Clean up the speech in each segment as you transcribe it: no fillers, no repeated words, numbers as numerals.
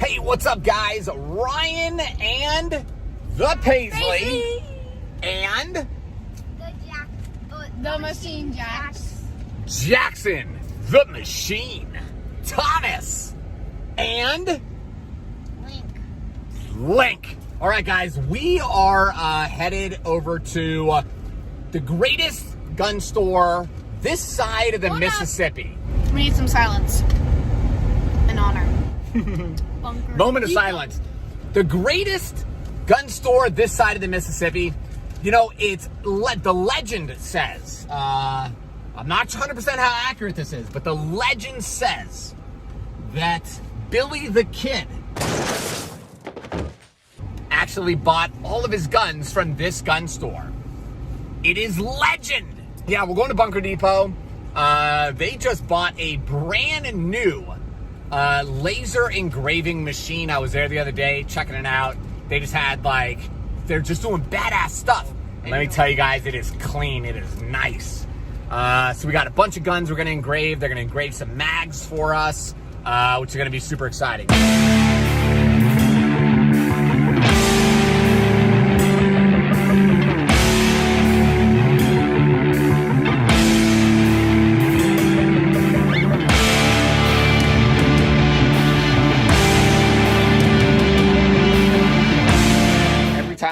Hey, what's up, guys? Ryan and the Paisley and the Machine Jacks. Jackson, the Machine, Thomas, and Link. All right, guys, we are headed over to the greatest gun store this side of the Mississippi. We need some silence and honor. Moment of silence. The greatest gun store this side of the Mississippi. You know, it's the legend says, I'm not 100% how accurate this is, but the legend says that Billy the Kid actually bought all of his guns from this gun store. It is legend. Yeah, we're going to Bunker Depot. They just bought a brand new laser engraving machine. I was there the other day checking it out. They just had they're just doing badass stuff. And let me tell you guys, it is clean. It is nice. So we got a bunch of guns we're going to engrave. They're going to engrave some mags for us, which is going to be super exciting.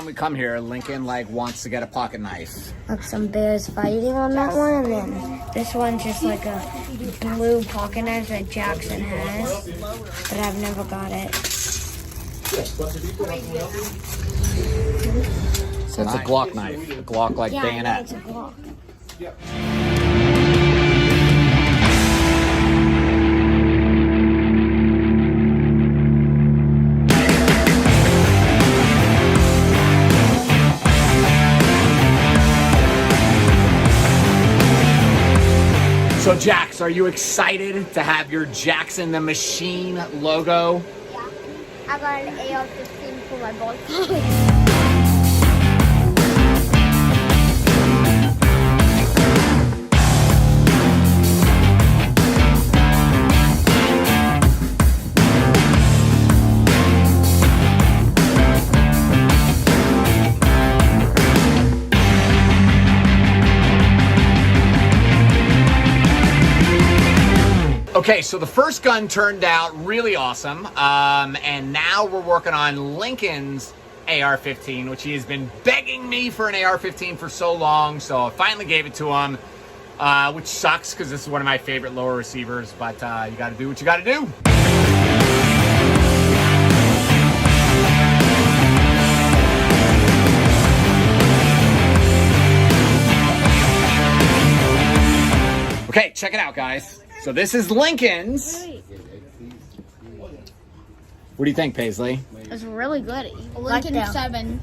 We come here, Lincoln wants to get a pocket knife. Like some bears fighting on that one, and then this one's just like a blue pocket knife that Jackson has, but I've never got it. So it's a Glock knife, a Glock bayonet. It's a Glock. Yep. So Jax, are you excited to have your Jackson the Machine logo? Yeah, I got an AR-15 for my ball. Okay, so the first gun turned out really awesome, and now we're working on Lincoln's AR-15, which he has been begging me for an AR-15 for so long, so I finally gave it to him, which sucks because this is one of my favorite lower receivers, but you gotta do what you gotta do. Okay, check it out, guys. So this is Lincoln's. What do you think, Paisley? It's really good. Lincoln Lincoln 7.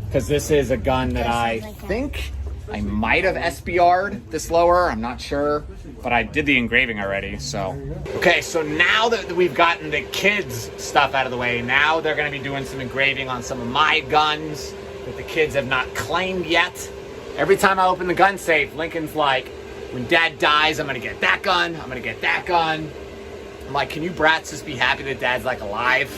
Because this is a gun that I think I might have SBR'd this lower. I'm not sure, but I did the engraving already, so. Okay, so now that we've gotten the kids' stuff out of the way, now they're gonna be doing some engraving on some of my guns that the kids have not claimed yet. Every time I open the gun safe, Lincoln's like, when Dad dies, I'm gonna get that gun, I'm gonna get that gun. I'm like, can you brats just be happy that Dad's alive?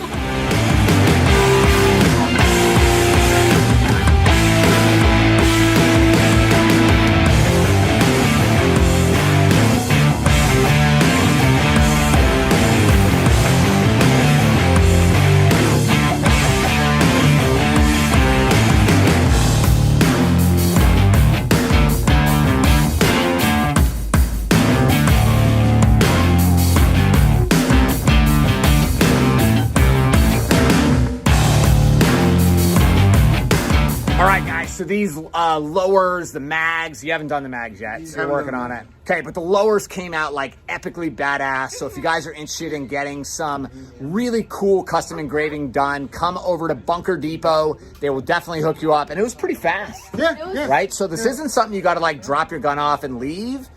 So these lowers, the mags, you haven't done the mags yet, so you're working on it. Okay, but the lowers came out epically badass. So if you guys are interested in getting some really cool custom engraving done, come over to Bunker Depot. They will definitely hook you up. And it was pretty fast. Yeah. Right? So this isn't something you got to drop your gun off and leave.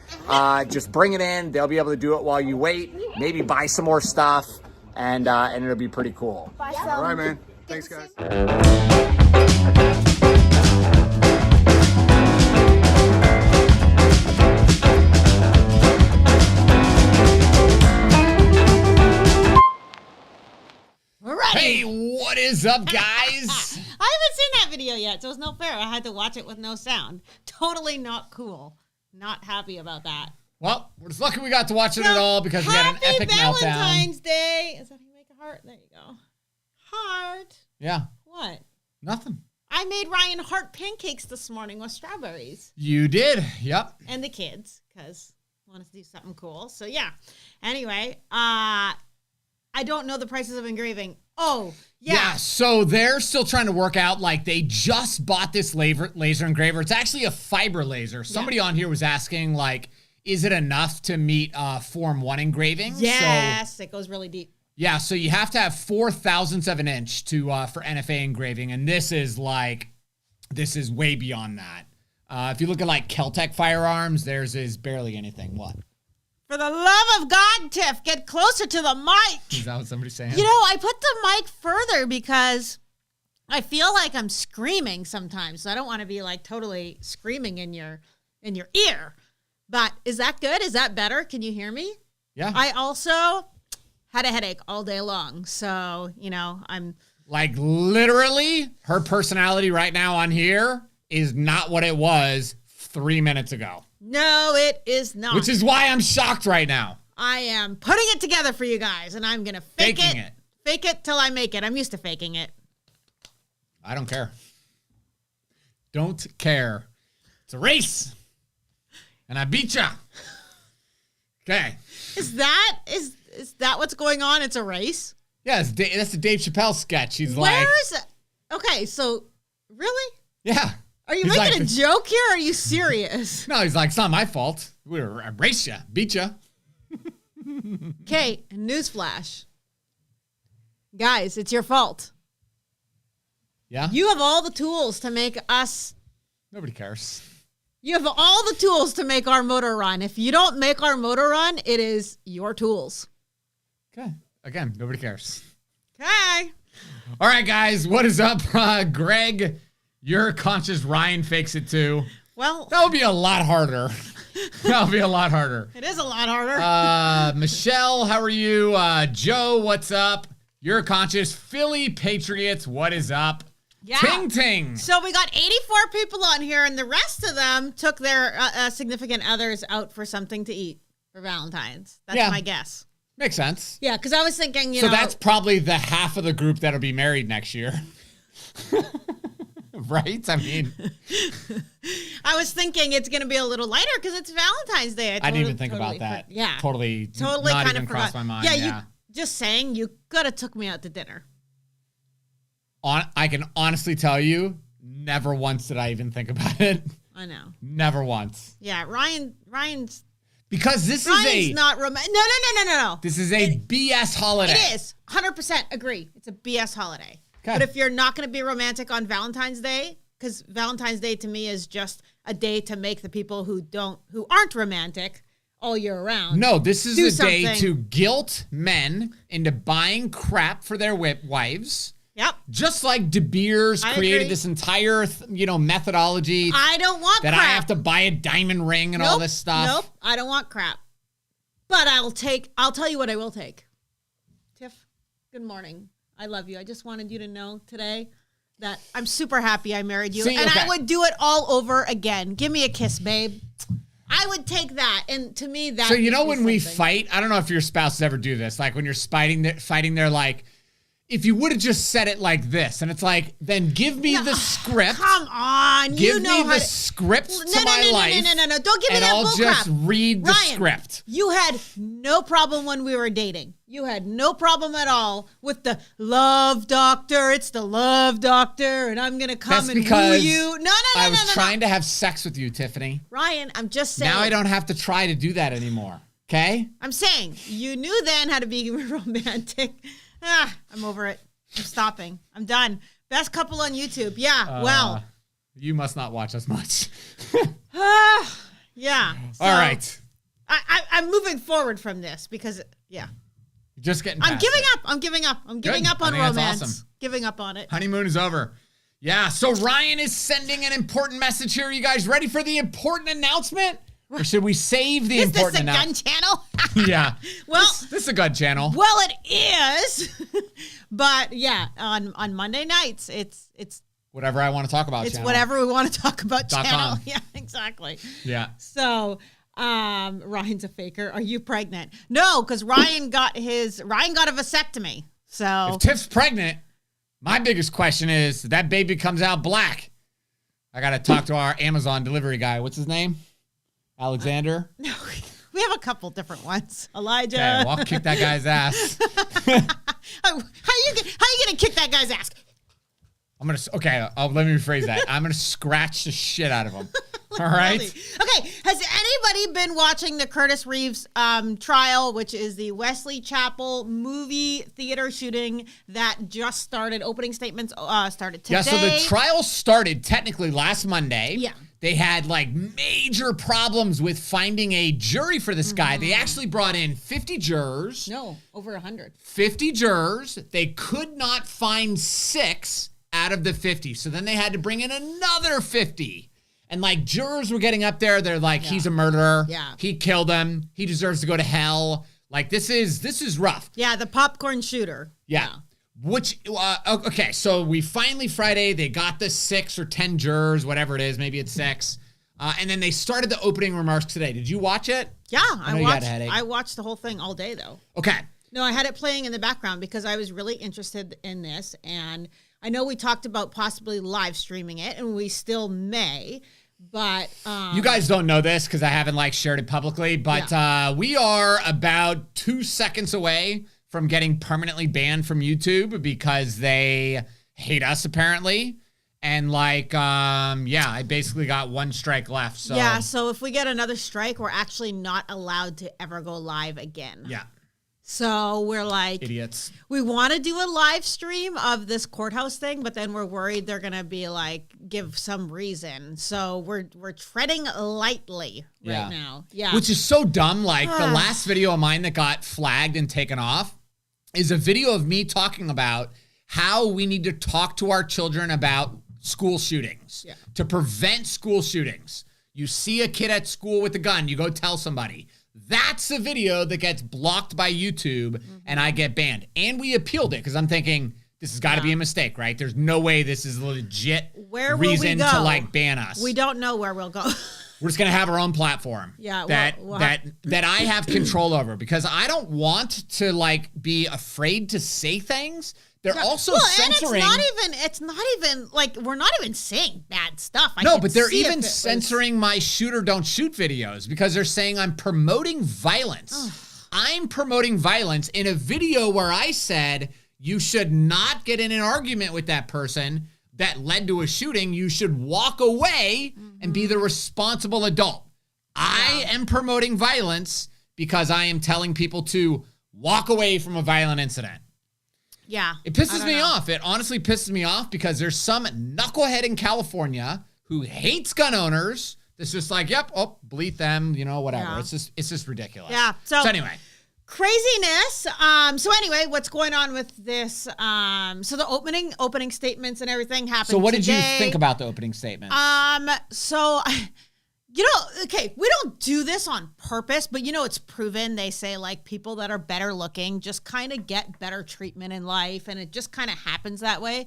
Just bring it in. They'll be able to do it while you wait. Maybe buy some more stuff, and it'll be pretty cool. All right, man. Thanks, guys. All right. is up, guys? I haven't seen that video yet, so it's no fair. I had to watch it with no sound. Totally not cool. Not happy about that. Well, we're just lucky we got to watch it at all because we had an epic Happy meltdown. Valentine's Day. Is that how you make a heart? There you go. Heart. Yeah. What? Nothing. I made Ryan heart pancakes this morning with strawberries. You did. Yep. And the kids, because I wanted to do something cool. So, yeah. Anyway, I don't know the prices of engraving. Oh, yeah. So they're still trying to work out, like, they just bought this laser engraver. It's actually a fiber laser. Somebody on here was asking, like, is it enough to meet Form 1 engraving? Yes, it goes really deep. Yeah, so you have to have 0.04 of an inch to for NFA engraving, and this is way beyond that. If you look at like Keltec firearms, theirs is barely anything. What? For the love of God, Tiff, get closer to the mic. Is that what somebody's saying? You know, I put the mic further because I feel like I'm screaming sometimes. So I don't want to be like totally screaming in your ear. But is that good? Is that better? Can you hear me? Yeah. I also had a headache all day long. So, you know, I'm like literally her personality right now on here is not what it was 3 minutes ago. No, it is not. Which is why I'm shocked right now. I am putting it together for you guys, and I'm going to fake it. Fake it till I make it. I'm used to faking it. I don't care. Don't care. It's a race. And I beat ya. Okay. Is that what's going on? It's a race? Yeah, that's the Dave Chappelle sketch. He's Where's it? Okay, so really? Yeah. Are you He's making like, a joke here? Or are you serious? No, he's like, it's not my fault. I raced ya, beat ya. Okay, newsflash. Guys, it's your fault. Yeah? You have all the tools to make us... Nobody cares. You have all the tools to make our motor run. If you don't make our motor run, it is your tools. Okay. Again, nobody cares. Okay. All right, guys, what is up? Greg, you're conscious. Ryan fakes it too. Well, that would be a lot harder. That'll be a lot harder. It is a lot harder. Michelle, how are you? Joe, what's up? You're conscious. Philly Patriots, what is up? Yeah. Ting ting. So we got 84 people on here, and the rest of them took their significant others out for something to eat for Valentine's. That's my guess. Makes sense. Yeah, because I was thinking, you know. So that's probably the half of the group that'll be married next year. Right? I mean. I was thinking it's going to be a little lighter because it's Valentine's Day. I didn't even think about that. Yeah. Totally not kind even of crossed my mind. Yeah, yeah. Just saying, you could have took me out to dinner. I can honestly tell you, never once did I even think about it. I know. Never once. Yeah, Ryan's... Because Ryan's not romantic. No. This is a BS holiday. It is. 100% agree. It's a BS holiday. Okay. But if you're not going to be romantic on Valentine's Day, because Valentine's Day to me is just a day to make the people who aren't romantic all year round. No, this is a day to guilt men into buying crap for their wives. Yep. Just like De Beers created this entire, methodology. I don't want that crap. I have to buy a diamond ring and all this stuff. Nope. I don't want crap. But I'll tell you what I will take. Tiff, good morning. I love you. I just wanted you to know today that I'm super happy I married you. I would do it all over again. Give me a kiss, babe. I would take that. And to me, that. So, when we fight, I don't know if your spouses ever do this. Like when you're fighting, they're like, if you would have just said it like this, and it's like, then give me the script. Come on. Give me the script to my life. No. Don't give me that bullcrap. And I'll just read the script. You had no problem when we were dating. You had no problem at all with the love doctor. It's the love doctor, and I'm going to come and woo you. No. I was trying to have sex with you, Tiffany. Ryan, I'm just saying. Now I don't have to try to do that anymore. Okay? I'm saying, you knew then how to be romantic. I'm over it. I'm stopping. I'm done. Best couple on YouTube. Yeah, well. You must not watch us much. Yeah. So all right. I'm moving forward from this because, yeah. You're just getting I'm giving up on romance. Awesome. Giving up on it. Honeymoon is over. Yeah, so Ryan is sending an important message here. You guys ready for the important announcement? Or should we save the Is this important a gun announcement? channel? Yeah. Well, this is a gun channel. well, it is. But yeah, on Monday nights, it's Whatever I want to talk about. it's channel. whatever we want to talk about. .com. Channel. Yeah, exactly. Yeah. So, Ryan's a faker. Are you pregnant? No, because Ryan got a vasectomy. So If Tiff's pregnant, my biggest question is that baby comes out black. I got to talk to our Amazon delivery guy. What's his name? Alexander? no, we have a couple different ones. Elijah. Okay, well, I'll kick that guy's ass. How you gonna kick that guy's ass? Let me rephrase that. I'm going to scratch the shit out of him. All right? Really? Okay, has anybody been watching the Curtis Reeves trial, which is the Wesley Chapel movie theater shooting that just started? Opening statements started today. Yeah, so the trial started technically last Monday. Yeah. They had like major problems with finding a jury for this guy. They actually brought in 50 jurors. No, over 100. 50 jurors. They could not find 6 out of the 50. So then they had to bring in another 50. And like jurors were getting up there. They're like, he's a murderer. Yeah. He killed him. He deserves to go to hell. Like this is rough. Yeah, the popcorn shooter. Yeah. Which, okay, so we finally, Friday, they got the 6 or 10 jurors, whatever it is, maybe it's 6. And then they started the opening remarks today. Did you watch it? Yeah, know you had a headache. I watched the whole thing all day though. Okay. No, I had it playing in the background because I was really interested in this. And I know we talked about possibly live streaming it, and we still may. But you guys don't know this because I haven't like shared it publicly, but we are about 2 seconds away from getting permanently banned from YouTube because they hate us apparently. And like, I basically got 1 strike left. So yeah, so if we get another strike, we're actually not allowed to ever go live again. Yeah. So we're like, Idiots. we want to do a live stream of this courthouse thing, but then we're worried they're going to be like, give some reason. So we're treading lightly right now. Yeah. Which is so dumb. Like the last video of mine that got flagged and taken off is a video of me talking about how we need to talk to our children about school shootings to prevent school shootings. You see a kid at school with a gun, you go tell somebody. That's a video that gets blocked by YouTube and I get banned. And we appealed it because I'm thinking this has got to be a mistake, right? There's no way this is a legit reason to like ban us. We don't know where we'll go. We're just going to have our own platform that I have control over because I don't want to like be afraid to say things. They're also censoring. And it's not even like we're not even saying bad stuff. But they're even censoring my shoot or don't shoot videos because they're saying I'm promoting violence. I'm promoting violence in a video where I said you should not get in an argument with that person that led to a shooting. You should walk away and be the responsible adult. I am promoting violence because I am telling people to walk away from a violent incident. Yeah. It pisses me off. It honestly pisses me off because there's some knucklehead in California who hates gun owners that's just like, bleat them, whatever. Yeah. It's just ridiculous. Yeah. So anyway. Craziness. So anyway, what's going on with this? So the opening statements and everything happened. So what did today. you think about the opening statement? So okay, we don't do this on purpose, but it's proven. They say like people that are better looking just kind of get better treatment in life, and it just kind of happens that way.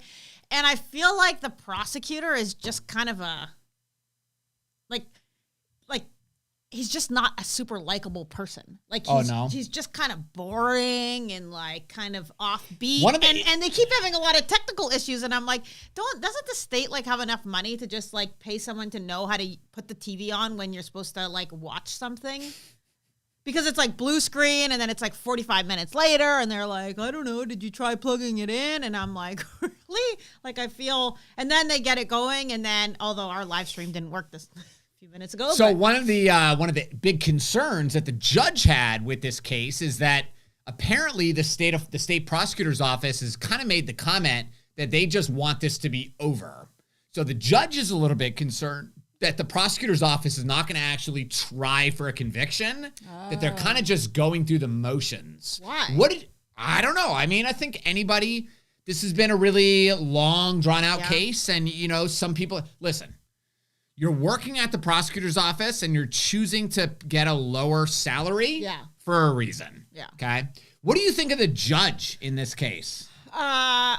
And I feel like the prosecutor is just kind of a like he's just not a super likable person. Like he's just kind of boring and like kind of offbeat. And they keep having a lot of technical issues. And I'm like, doesn't the state like have enough money to just like pay someone to know how to put the TV on when you're supposed to like watch something? Because it's like blue screen and then it's like 45 minutes later and they're like, I don't know, did you try plugging it in? And I'm like, really? Like I feel, and then they get it going. And then, although our live stream didn't work this few minutes ago. So one of the big concerns that the judge had with this case is that apparently the state prosecutor's office has kind of made the comment that they just want this to be over. So the judge is a little bit concerned that the prosecutor's office is not going to actually try for a conviction, that they're kind of just going through the motions. Why? I don't know. I mean, I think this has been a really long drawn out case. And some people, listen, you're working at the prosecutor's office and you're choosing to get a lower salary for a reason. Yeah. Okay. What do you think of the judge in this case? I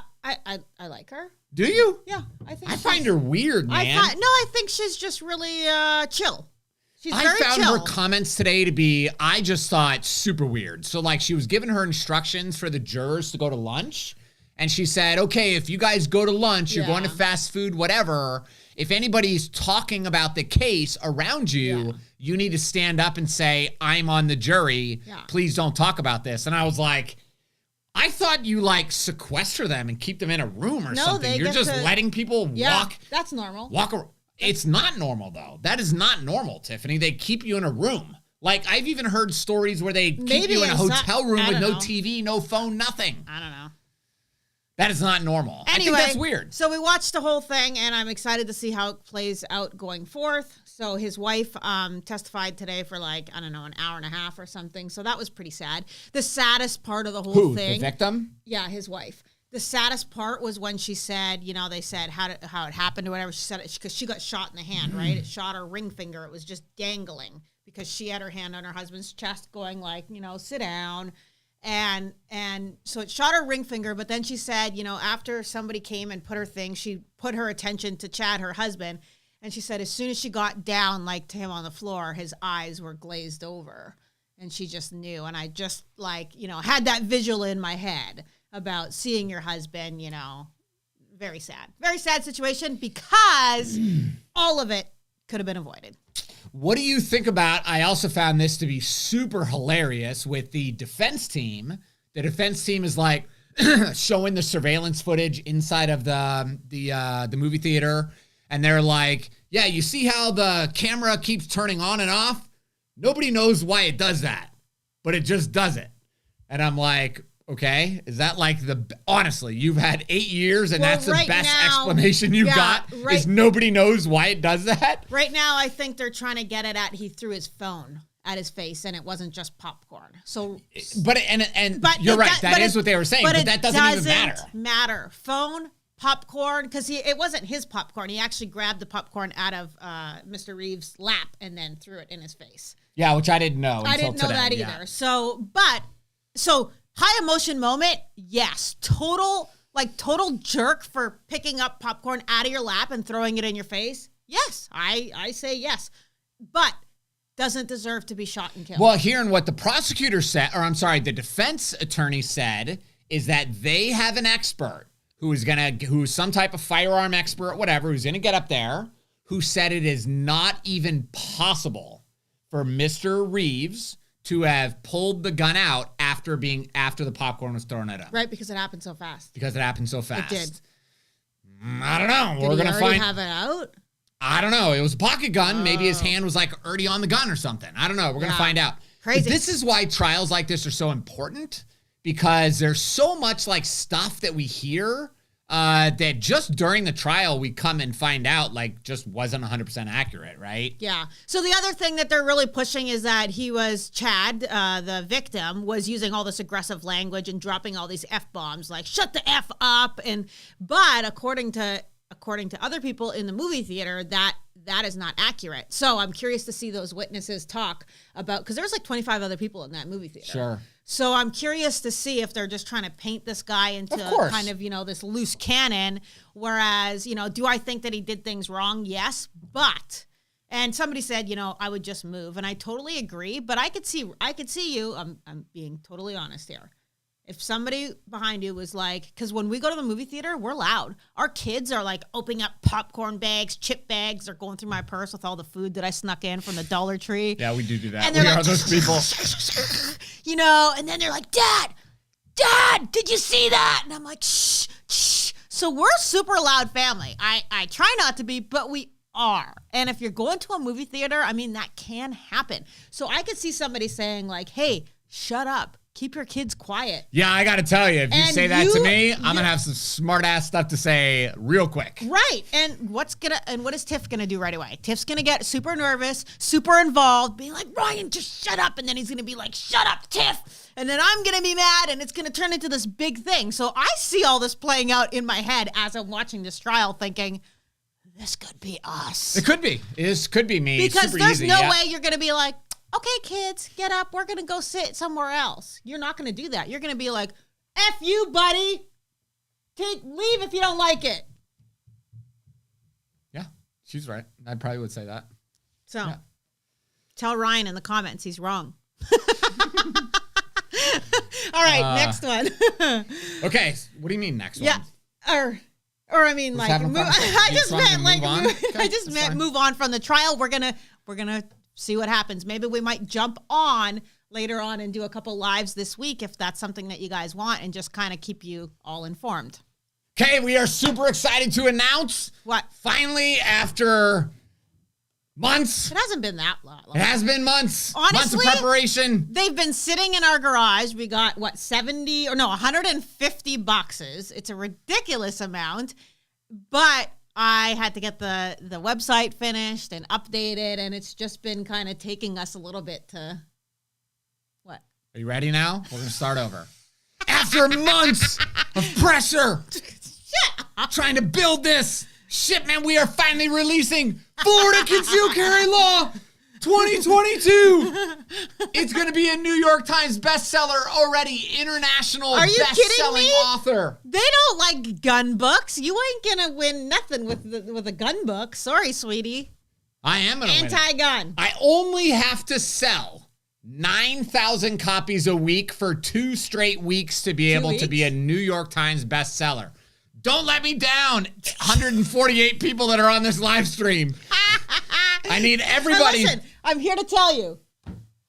like her. Do you? Yeah, I think. I find her weird, man. I think she's just really chill. She's very I found chill. her comments today to be, I just thought super weird. So like she was giving her instructions for the jurors to go to lunch. And she said, okay, if you guys go to lunch, you're going to fast food, whatever. If anybody's talking about the case around you, you need to stand up and say, I'm on the jury. Please don't talk about this. And I was like, I thought you like sequester them and keep them in a room or something. You're just letting people walk. That's normal. It's not normal, though. That is not normal, Tiffany. They keep you in a room. Like, I've even heard stories where they keep you in a hotel room with no TV, no phone, nothing. I don't know. That is not normal. Anyway, I think that's weird. So we watched the whole thing, and I'm excited to see how it plays out going forth. So his wife testified today for like, I don't know, an hour and a half or something. So that was pretty sad. The saddest part of the whole thing. The victim? Yeah, his wife. The saddest part was when she said, you know, they said how it happened or whatever. She said it because she got shot in the hand, right? It shot her ring finger. It was just dangling because she had her hand on her husband's chest going like, you know, sit down. And so it shot her ring finger, but then she said, you know, after somebody came and put her thing, she put her attention to Chad, her husband, and she said as soon as she got down, like to him on the floor, his eyes were glazed over, and she just knew. And I just like, you know, had that visual in my head about seeing your husband, you know, very sad situation because all of it could have been avoided. What do you think about, I also found this to be super hilarious with the defense team. The defense team is like showing the surveillance footage inside of the movie theater. And they're like, yeah, you see how the camera keeps turning on and off? Nobody knows why it does that, but it just does it. And I'm like, okay, is that like honestly, you've had 8 years and that's the best explanation you've got is nobody knows why it does that? Right now, I think they're trying to get it at, he threw his phone at his face and it wasn't just popcorn. So, but you're right. That is what they were saying, but that doesn't even matter. Phone, popcorn, because it wasn't his popcorn. He actually grabbed the popcorn out of Mr. Reeves' lap and then threw it in his face. Yeah, which I didn't know. I didn't know that either. Yeah. So high emotion moment, yes. Total jerk for picking up popcorn out of your lap and throwing it in your face. Yes, I say yes. But doesn't deserve to be shot and killed. Well, hearing what the prosecutor said, the defense attorney said, is that they have an expert who's some type of firearm expert, whatever, who's gonna get up there, who said it is not even possible for Mr. Reeves to have pulled the gun out after the popcorn was thrown at him. Right, because it happened so fast. It did. I don't know. We're going to have it out? I don't know. It was a pocket gun. Maybe his hand was like already on the gun or something. I don't know. We're going to find out. Crazy. But this is why trials like this are so important, because there's so much like stuff that we hear that just during the trial we come and find out like just wasn't 100% accurate, right? Yeah. So the other thing that they're really pushing is that Chad, the victim, was using all this aggressive language and dropping all these F-bombs, like shut the F up. But according to other people in the movie theater, that is not accurate. So I'm curious to see those witnesses talk about, because there's like 25 other people in that movie theater. Sure. So I'm curious to see if they're just trying to paint this guy into kind of, this loose cannon. Whereas, do I think that he did things wrong? Yes. And somebody said, I would just move. And I totally agree. But I could see you. I'm being totally honest here. If somebody behind you was like, because when we go to the movie theater, we're loud. Our kids are like opening up popcorn bags, chip bags. They're going through my purse with all the food that I snuck in from the Dollar Tree. Yeah, we do that. And we are those people. And then they're like, Dad, did you see that? And I'm like, shh. So we're a super loud family. I try not to be, but we are. And if you're going to a movie theater, that can happen. So I could see somebody saying like, hey, shut up. Keep your kids quiet. Yeah, I got to tell you, if you say that to me, I'm going to have some smart ass stuff to say real quick. Right. And what is Tiff going to do right away? Tiff's going to get super nervous, super involved, being like, Ryan, just shut up. And then he's going to be like, shut up, Tiff. And then I'm going to be mad and it's going to turn into this big thing. So I see all this playing out in my head as I'm watching this trial thinking, this could be us. It could be. This could be me. Because Super there's easy. no way you're going to be like, okay, kids, get up. We're going to go sit somewhere else. You're not going to do that. You're going to be like, F you, buddy. Leave if you don't like it. Yeah, she's right. I probably would say that. So tell Ryan in the comments he's wrong. All right, next one. Okay, what do you mean next one? Yeah, or I mean, like, I just meant move on from the trial. We're gonna see what happens. Maybe we might jump on later on and do a couple lives this week if that's something that you guys want, and just kind of keep you all informed. Okay, we are super excited to announce What? Finally, after months. It hasn't been that long. It has been months. Honestly, months of preparation. They've been sitting in our garage. We got, 150 boxes. It's a ridiculous amount. But I had to get the website finished and updated, and it's just been kind of taking us a little bit to... What? Are you ready now? We're going to start over. After months of pressure, trying to build this shit, man, we are finally releasing Florida Concealed Carry Law 2022. It's going to be a New York Times bestseller already, international best-selling author. They don't like gun books. You ain't going to win nothing with a gun book. Sorry, sweetie. I am going to win. Anti-gun. I only have to sell 9,000 copies a week for 2 straight weeks to be able to be a New York Times bestseller. Don't let me down, 148 people that are on this live stream. I need everybody. Listen, I'm here to tell you,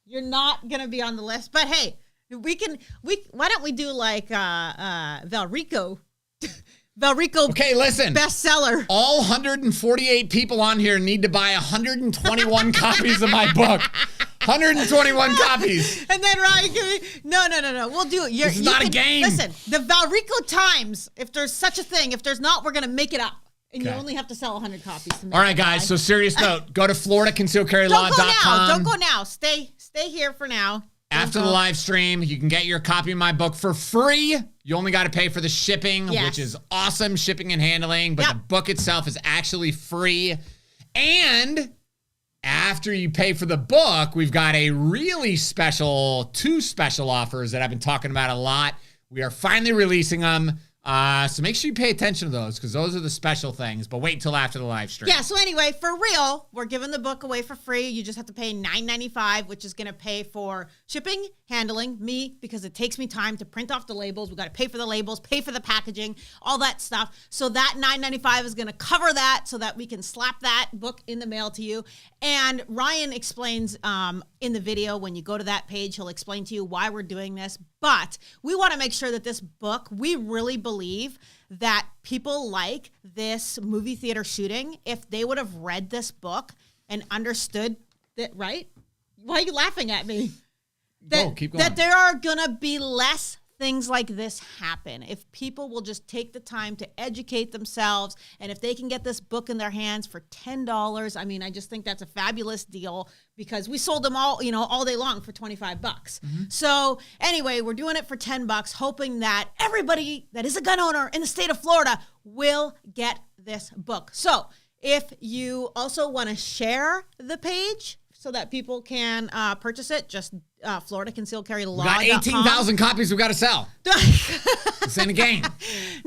you're not going to be on the list. But hey, why don't we do like Valrico? Valrico. Okay, listen. Bestseller. All 148 people on here need to buy 121 copies of my book. 121 copies. And then Ryan can be, no. We'll do it. This is not a game. Listen, the Valrico Times, if there's such a thing, if there's not, we're going to make it up. And you only have to sell 100 copies to make All right, guys. So serious note. Go to FloridaConcealedCarryLaw.com. Don't go now. Stay here for now. After the live stream, you can get your copy of my book for free. You only got to pay for the shipping, which is awesome, shipping and handling. But the book itself is actually free. And after you pay for the book, we've got a really special, 2 special offers that I've been talking about a lot. We are finally releasing them. So make sure you pay attention to those because those are the special things. But wait until after the live stream. Yeah, so anyway, for real, we're giving the book away for free. You just have to pay $9.95, which is going to pay for shipping, handling, me, because it takes me time to print off the labels. We got to pay for the labels, pay for the packaging, all that stuff. So that $9.95 is going to cover that so that we can slap that book in the mail to you. And Ryan explains in the video, when you go to that page, he'll explain to you why we're doing this. But we want to make sure that this book, we really believe that people like this movie theater shooting, if they would have read this book and understood that, right? Why are you laughing at me? Keep going. That there are going to be less things like this happen. If people will just take the time to educate themselves, and if they can get this book in their hands for $10, I mean, I just think that's a fabulous deal because we sold them all, all day long for $25. So anyway, we're doing it for $10, hoping that everybody that is a gun owner in the state of Florida will get this book. So if you also want to share the page so that people can purchase it, just Florida Concealed Carry Law. We got 18,000 copies we've got to sell. It's in a game.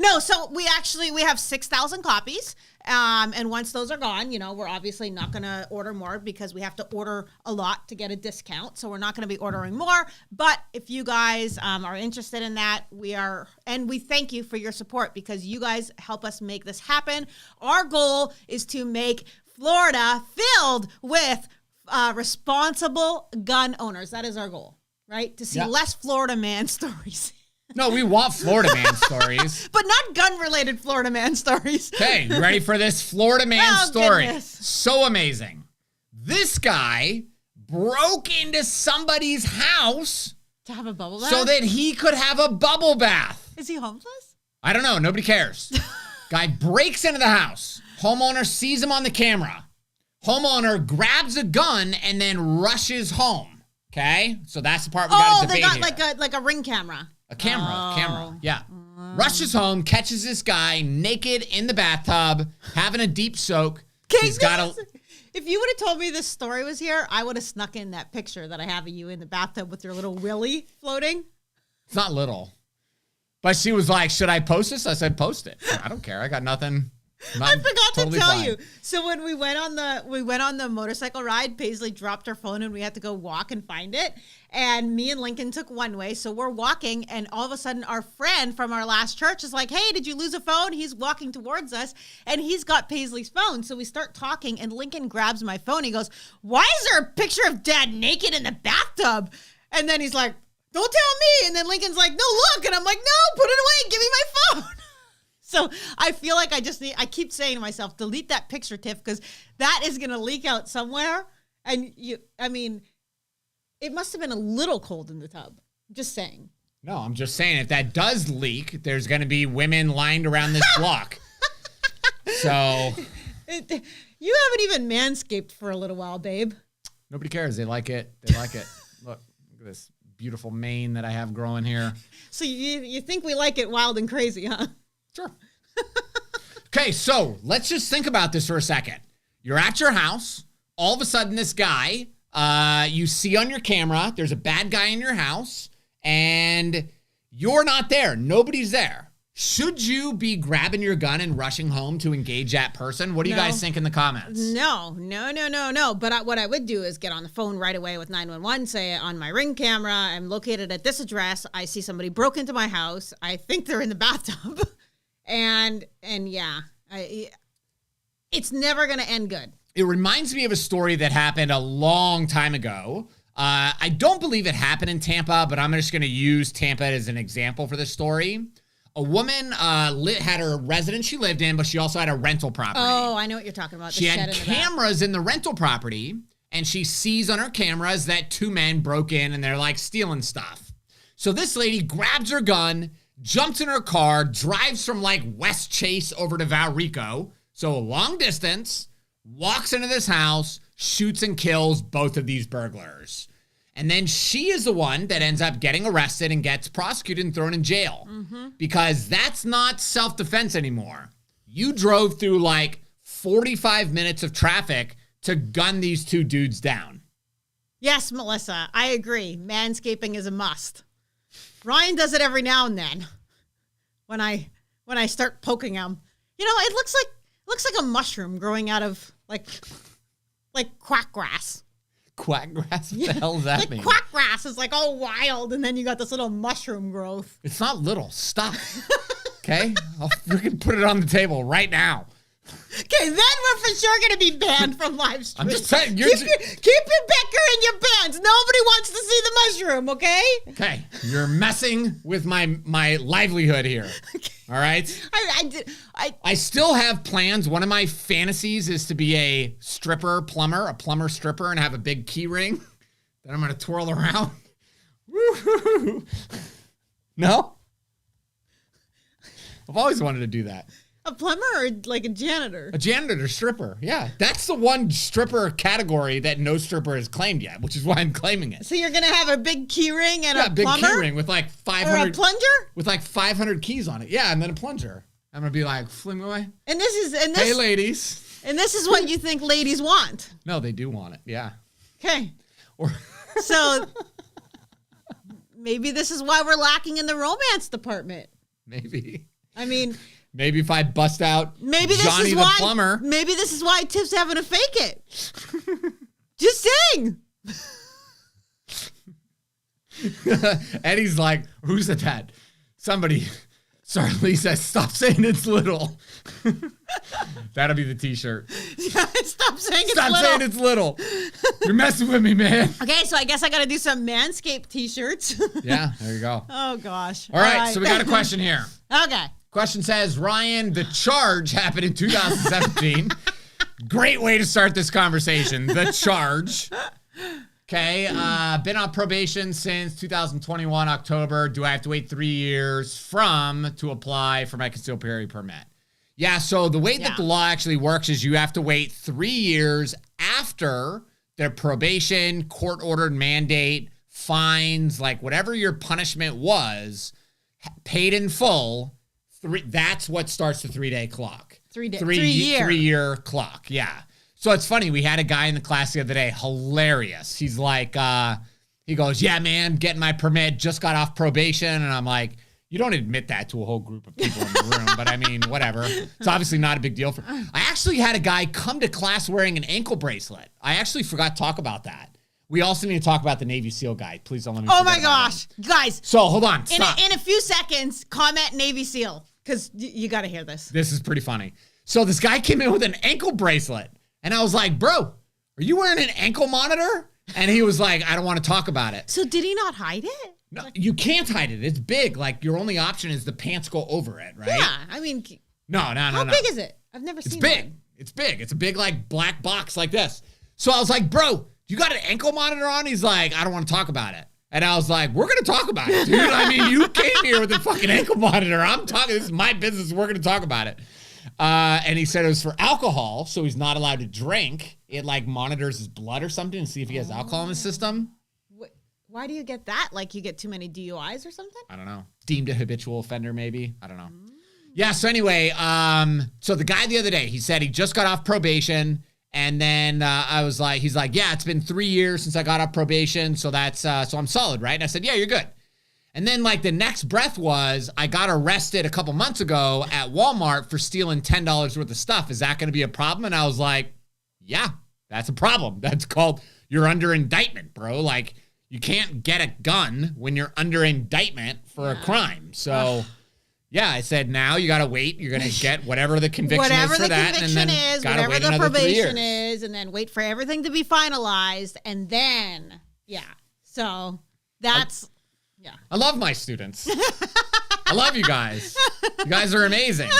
No, so we have 6,000 copies. And once those are gone, we're obviously not going to order more because we have to order a lot to get a discount. So we're not going to be ordering more. But if you guys are interested in that, we are. And we thank you for your support because you guys help us make this happen. Our goal is to make Florida filled with responsible gun owners. That is our goal, right? To see less Florida man stories. No, we want Florida man stories. But not gun-related Florida man stories. Okay, you ready for this Florida man story? Goodness. So amazing. This guy broke into somebody's house to have a bubble bath? so that he could have a bubble bath. Is he homeless? I don't know. Nobody cares. Guy breaks into the house. Homeowner sees him on the camera. Homeowner grabs a gun and then rushes home. Okay? So that's the part we got to debate they got here. like a ring camera. A camera. Yeah. Rushes home, catches this guy naked in the bathtub, having a deep soak. He's got a... If you would have told me this story was here, I would have snuck in that picture that I have of you in the bathtub with your little willy floating. It's not little. But she was like, should I post this? I said, post it. I don't care. I got nothing. I forgot to tell you. So when we went on the motorcycle ride, Paisley dropped her phone and we had to go walk and find it. And me and Lincoln took one way. So we're walking and all of a sudden our friend from our last church is like, hey, did you lose a phone? He's walking towards us and he's got Paisley's phone. So we start talking and Lincoln grabs my phone. He goes, why is there a picture of Dad naked in the bathtub? And then he's like, don't tell me. And then Lincoln's like, no, look. And I'm like, no, put it away. Give me my phone. So I feel like I keep saying to myself, delete that picture, Tiff, because that is going to leak out somewhere. And it must have been a little cold in the tub. I'm just saying. No, I'm just saying if that does leak, there's going to be women lined around this block. So. You haven't even manscaped for a little while, babe. Nobody cares. They like it. Look at this beautiful mane that I have growing here. So you think we like it wild and crazy, huh? Sure. Okay, so let's just think about this for a second. You're at your house. All of a sudden, this guy, you see on your camera, there's a bad guy in your house, and you're not there. Nobody's there. Should you be grabbing your gun and rushing home to engage that person? What do you guys think in the comments? No. But what I would do is get on the phone right away with 911, say on my Ring camera, I'm located at this address. I see somebody broke into my house. I think they're in the bathtub. And yeah, it's never going to end good. It reminds me of a story that happened a long time ago. I don't believe it happened in Tampa, but I'm just going to use Tampa as an example for this story. A woman had her residence she lived in, but she also had a rental property. Oh, I know what you're talking about. She had cameras in the rental property, and she sees on her cameras that two men broke in and they're like stealing stuff. So this lady grabs her gun, jumps in her car, drives from like West Chase over to Valrico, so a long distance, walks into this house, shoots and kills both of these burglars. And then she is the one that ends up getting arrested and gets prosecuted and thrown in jail. Because that's not self-defense anymore. You drove through like 45 minutes of traffic to gun these two dudes down. Yes, Melissa, I agree. Manscaping is a must. Ryan does it every now and then when I start poking him. You know, it looks like a mushroom growing out of like quack grass. Quack grass? What the hell does that mean? Quack grass is like all wild, and then you got this little mushroom growth. It's not little. Stop. Okay? I'll freaking put it on the table right now. Okay, then we're for sure going to be banned from live stream. I'm just saying. Keep your pecker in your pants. Nobody wants to see the mushroom, okay? Okay. You're messing with my livelihood here. Okay. All right? I still have plans. One of my fantasies is to be a plumber stripper, and have a big key ring that I'm going to twirl around. Woo-hoo-hoo. No? I've always wanted to do that. A plumber or like a janitor? A janitor stripper, yeah. That's the one stripper category that no stripper has claimed yet, which is why I'm claiming it. So you're going to have a big key ring and a big plumber? Key ring with like 500... Or a plunger? With like 500 keys on it. Yeah, and then a plunger. I'm going to be like, fling away. Hey, ladies. And this is what you think ladies want? No, they do want it, yeah. Okay. So maybe this is why we're lacking in the romance department. Maybe. I mean... Maybe if I bust out Johnny the plumber. Maybe this is why Tiff's having to fake it. Just saying. Eddie's like, who said that? Somebody. Sorry, Lisa, stop saying it's little. That'll be the t-shirt. Stop saying it's little. You're messing with me, man. Okay, so I guess I got to do some Manscaped t-shirts. Yeah, there you go. Oh, gosh. All right, so we got a question here. Okay. Question says, Ryan, the charge happened in 2017. Great way to start this conversation. The charge. Okay. Been on probation since 2021, October. Do I have to wait 3 years to apply for my concealed carry permit? Yeah. So the way that the law actually works is you have to wait 3 years after the probation court-ordered mandate fines, like whatever your punishment was, paid in full, that's what starts the 3-day clock. 3 year. 3-year clock, yeah. So it's funny, we had a guy in the class the other day, hilarious. He's like, he goes, yeah, man, getting my permit, just got off probation. And I'm like, you don't admit that to a whole group of people in the room, but I mean, whatever. It's obviously not a big deal. I actually had a guy come to class wearing an ankle bracelet. I actually forgot to talk about that. We also need to talk about the Navy SEAL guy. Please don't let me. Oh my gosh, guys! So hold on, stop. In a few seconds, comment Navy SEAL because you got to hear this. This is pretty funny. So this guy came in with an ankle bracelet, and I was like, "Bro, are you wearing an ankle monitor?" And he was like, "I don't want to talk about it." So did he not hide it? No, you can't hide it. It's big. Like your only option is the pants go over it, right? Yeah, I mean, no. How big is it? I've never seen. It's big. One. It's big. It's a big like black box like this. So I was like, "Bro, you got an ankle monitor on?" He's like, "I don't want to talk about it." And I was like, "We're going to talk about it, dude. I mean, you came here with a fucking ankle monitor. I'm talking. This is my business. We're going to talk about it." And he said it was for alcohol, so he's not allowed to drink. It like monitors his blood or something to see if he has alcohol in his system. Why do you get that? Like you get too many DUIs or something? I don't know. Deemed a habitual offender, maybe. I don't know. Yeah. So anyway, so the guy the other day, he said he just got off probation. And then I was like, he's like, yeah, it's been 3 years since I got off probation. So that's, so I'm solid, right? And I said, yeah, you're good. And then like the next breath was, I got arrested a couple months ago at Walmart for stealing $10 worth of stuff. Is that going to be a problem? And I was like, yeah, that's a problem. That's called, you're under indictment, bro. Like you can't get a gun when you're under indictment for a crime. So yeah, I said, now you got to wait. You're going to get whatever the conviction is for that. And then whatever the probation is, and then wait for everything to be finalized. And then, yeah. So that's, yeah. I love my students. I love you guys. You guys are amazing.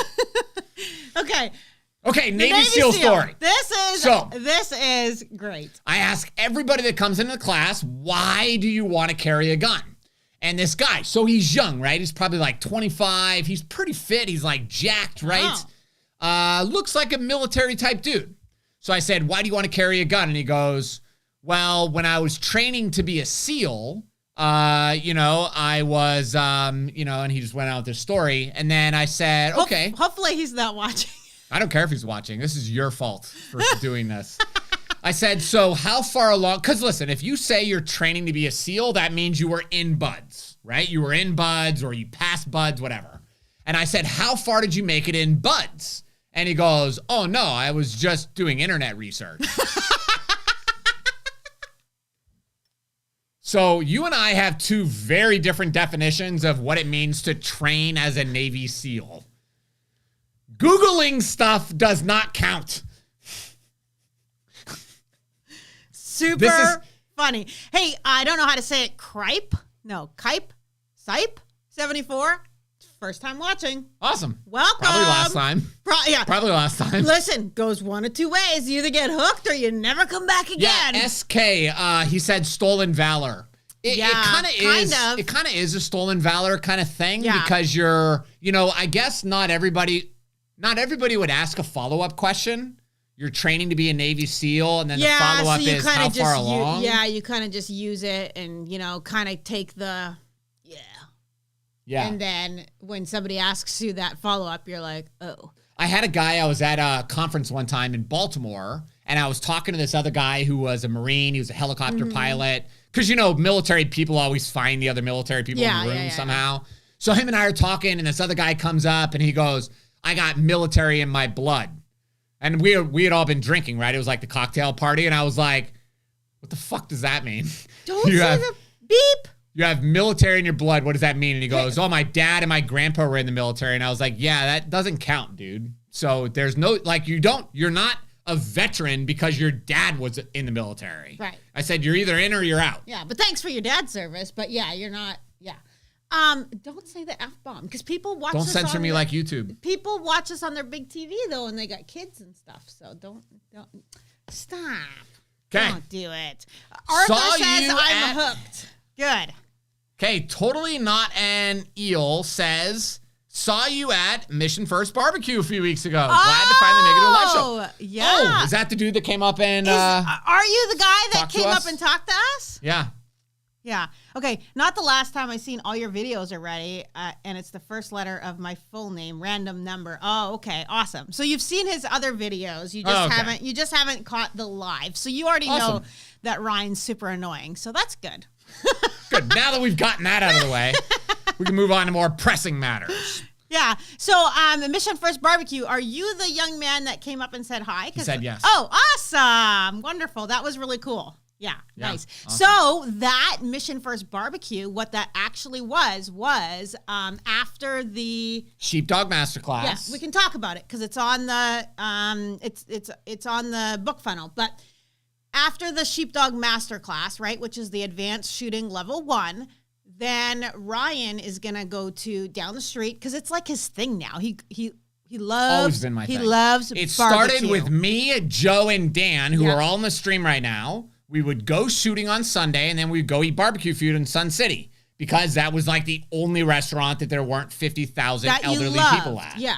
Okay, Navy SEAL story. This is great. I ask everybody that comes into the class, why do you want to carry a gun? And this guy, so he's young, right? He's probably like 25. He's pretty fit. He's like jacked, right? Looks like a military type dude. So I said, why do you want to carry a gun? And he goes, well, when I was training to be a SEAL, I was, and he just went out with this story. And then I said, okay. Hopefully he's not watching. I don't care if he's watching. This is your fault for doing this. I said, so how far along? Because listen, if you say you're training to be a SEAL, that means you were in buds, right? You were in buds or you passed buds, whatever. And I said, how far did you make it in buds? And he goes, oh, no, I was just doing internet research. So you and I have two very different definitions of what it means to train as a Navy SEAL. Googling stuff does not count. Super funny. Hey, I don't know how to say it. Cripe? No, Kipe? Sipe? 74? First time watching. Awesome. Welcome. Probably last time. Probably last time. Listen, goes one of two ways. You either get hooked or you never come back again. Yeah, SK, he said stolen valor. It kind of is a stolen valor kind of thing because you're, I guess not everybody would ask a follow-up question. You're training to be a Navy SEAL, and then the follow-up is how far along. You kind of just use it and, kind of take the, Yeah. And then when somebody asks you that follow-up, you're like, oh. I had a guy, I was at a conference one time in Baltimore, and I was talking to this other guy who was a Marine. He was a helicopter pilot. Because, military people always find the other military people in the room somehow. So him and I are talking, and this other guy comes up, and he goes, I got military in my blood. And we had all been drinking, right? It was like the cocktail party, and I was like, what the fuck does that mean? Don't say the beep. You have military in your blood. What does that mean? And he goes, oh, my dad and my grandpa were in the military. And I was like, yeah, that doesn't count, dude. So there's no, you're not a veteran because your dad was in the military. Right. I said, you're either in or you're out. Yeah, but thanks for your dad's service. But yeah, you're not, don't say the F-bomb because people watch us. Don't censor me like YouTube. People watch us on their big TV, though, and they got kids and stuff. So don't stop. Okay. Don't do it. Arthur says I'm hooked. Good. Okay, totally not an eel says, saw you at Mission First Barbecue a few weeks ago. Glad to finally make it to a live show. Yeah. Oh, is that the dude that came up and... are you the guy that came up and talked to us? Yeah. Yeah. Okay. Not the last time I seen all your videos already, and it's the first letter of my full name, random number. Oh, okay. Awesome. So you've seen his other videos. You just haven't caught the live. So you already know that Ryan's super annoying. So that's good. Good. Now that we've gotten that out of the way, we can move on to more pressing matters. Yeah. So, Mission First Barbecue, are you the young man that came up and said hi? He said yes. Oh, awesome. Wonderful. That was really cool. Yeah, nice. Awesome. So that Mission First Barbecue, what that actually was after the Sheepdog Masterclass. Yeah, we can talk about it because it's on the it's on the book funnel. But after the Sheepdog Masterclass, right, which is the advanced shooting level 1, then Ryan is gonna go to down the street because it's like his thing now. He loves always been my thing. He loves it. Barbecue. Started with me, Joe, and Dan, who are all in the stream right now. We would go shooting on Sunday, and then we'd go eat barbecue food in Sun City because that was like the only restaurant that there weren't 50,000 elderly people at. Yeah.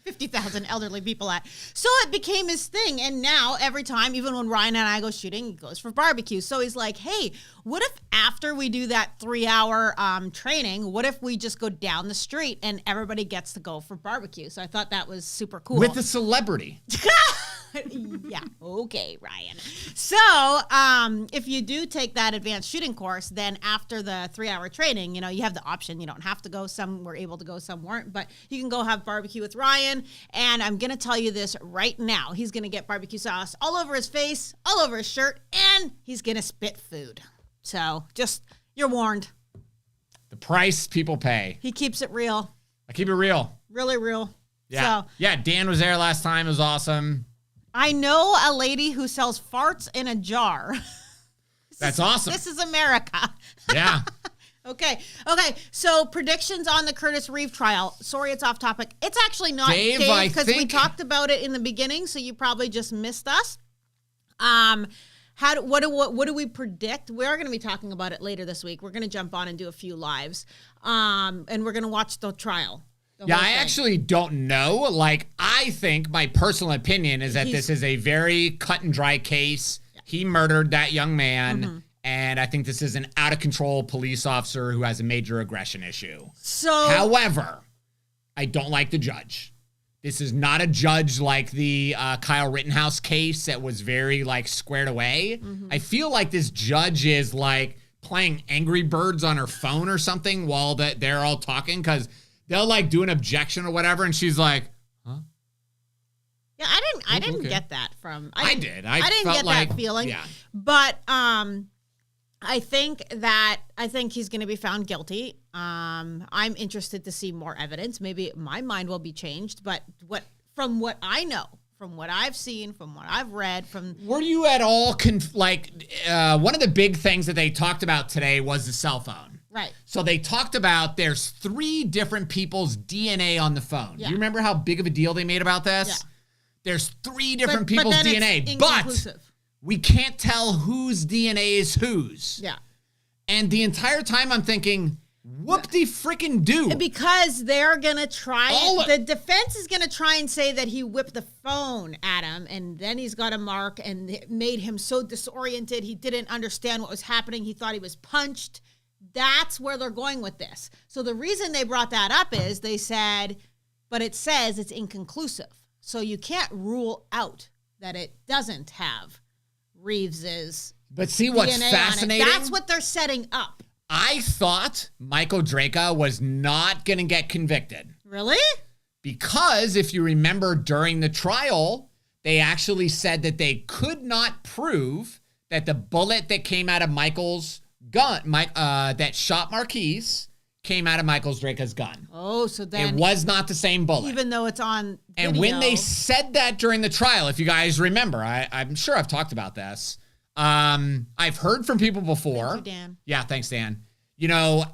50,000 elderly people at. So it became his thing. And now every time, even when Ryan and I go shooting, he goes for barbecue. So he's like, hey, what if after we do that 3-hour training, what if we just go down the street and everybody gets to go for barbecue? So I thought that was super cool. With a celebrity. Yeah. Okay, Ryan. So, if you do take that advanced shooting course, then after the 3-hour training, you have the option. You don't have to go. Some were able to go, some weren't. But you can go have barbecue with Ryan. And I'm going to tell you this right now. He's going to get barbecue sauce all over his face, all over his shirt, and he's going to spit food. So, just, you're warned. The price people pay. He keeps it real. I keep it real. Really real. Yeah. So, yeah, Dan was there last time. It was awesome. I know a lady who sells farts in a jar. That's awesome. This is America. Yeah. Okay. So predictions on the Curtis Reeves trial. Sorry, it's off topic. It's actually not Dave because we talked about it in the beginning, so you probably just missed us. What do we predict? We're going to be talking about it later this week. We're going to jump on and do a few lives, and we're going to watch the trial. Yeah, I actually don't know. Like, I think my personal opinion is that this is a very cut and dry case. Yeah. He murdered that young man, and I think this is an out-of-control police officer who has a major aggression issue. So, however, I don't like the judge. This is not a judge like the Kyle Rittenhouse case that was very, like, squared away. I feel like this judge is, like, playing Angry Birds on her phone or something while they're all talking, because they'll like do an objection or whatever, and she's like, "Huh?" Yeah, I didn't get that from. I did. I didn't felt get like, that feeling. Yeah. But I think he's going to be found guilty. I'm interested to see more evidence. Maybe my mind will be changed. But from what I know, from what I've seen, from what I've read, were you at all one of the big things that they talked about today was the cell phone. Right. So they talked about there's 3 different people's DNA on the phone. Yeah. Do you remember how big of a deal they made about this? Yeah. There's 3 different people's DNA, but we can't tell whose DNA is whose. Yeah. And the entire time I'm thinking, whoop-de-frickin-do. Because they're going to try, the defense is going to try and say that he whipped the phone at him, and then he's got a mark, and it made him so disoriented, he didn't understand what was happening, he thought he was punched. That's where they're going with this. So the reason they brought that up is they said, but it says it's inconclusive. So you can't rule out that it doesn't have Reeves's But see what's DNA fascinating? That's what they're setting up. I thought Michael Draka was not going to get convicted. Really? Because if you remember during the trial, they actually said that they could not prove that the bullet that came out of Michael's gun, that shot Marquise, came out of Michael Draka's gun. Oh, so then it was not the same bullet. Even though it's on video. And when they said that during the trial, if you guys remember, I'm sure I've talked about this. I've heard from people before. Thank you, Dan. Yeah, thanks, Dan.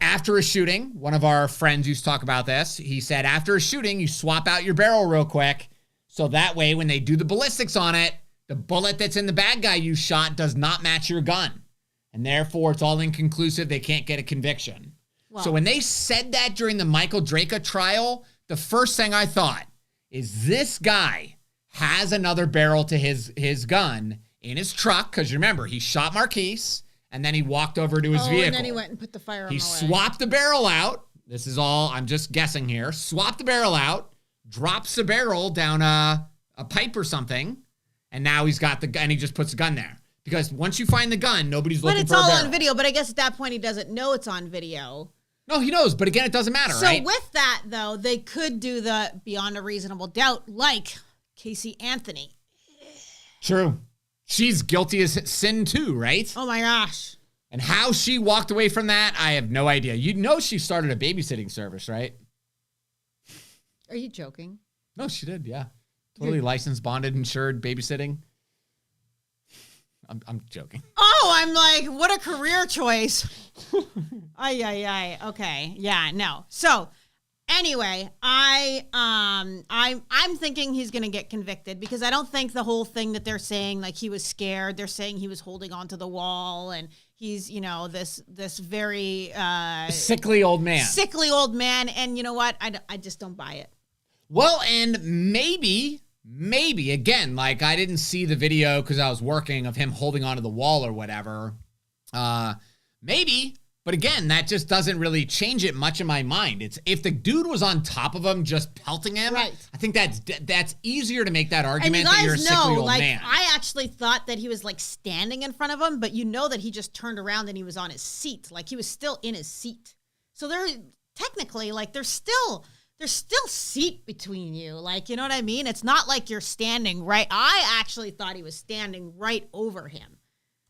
After a shooting, one of our friends used to talk about this. He said, after a shooting, you swap out your barrel real quick. So that way, when they do the ballistics on it, the bullet that's in the bad guy you shot does not match your gun. And therefore, it's all inconclusive. They can't get a conviction. Wow. So when they said that during the Michael Draka trial, the first thing I thought is this guy has another barrel to his gun in his truck. Because remember, he shot Marquise. and then he walked over to his vehicle. And then he went and put the firearm He away. swapped the barrel out. This is all, I'm just guessing here. Swapped the barrel out, drops the barrel down a pipe or something, and now he's got the gun, and he just puts the gun there. Because once you find the gun, nobody's looking for a barrel. But it's all on video, but I guess at that point he doesn't know it's on video. No, he knows, but again, it doesn't matter, right? So with that, though, they could do the beyond a reasonable doubt, like Casey Anthony. True. She's guilty as sin too, right? Oh my gosh. And how she walked away from that, I have no idea. You know she started a babysitting service, right? Are you joking? No, she did, yeah. Totally licensed, bonded, insured babysitting. I'm joking. Oh, I'm like, what a career choice. Ay. Okay. Yeah, no. So anyway, I'm thinking he's gonna get convicted because I don't think the whole thing that they're saying, like he was scared, they're saying he was holding onto the wall and he's, this very sickly old man. Sickly old man, and you know what? I just don't buy it. Well, and maybe, again, like I didn't see the video because I was working of him holding onto the wall or whatever. Maybe, but again, that just doesn't really change it much in my mind. It's if the dude was on top of him just pelting him, right. I think that's easier to make that argument and you that guys you're a sickly old like, man. I actually thought that he was like standing in front of him, but you know that he just turned around and he was on his seat. Like he was still in his seat. So they're technically like there's still seat between you. Like, you know what I mean? It's not like you're standing right. I actually thought he was standing right over him.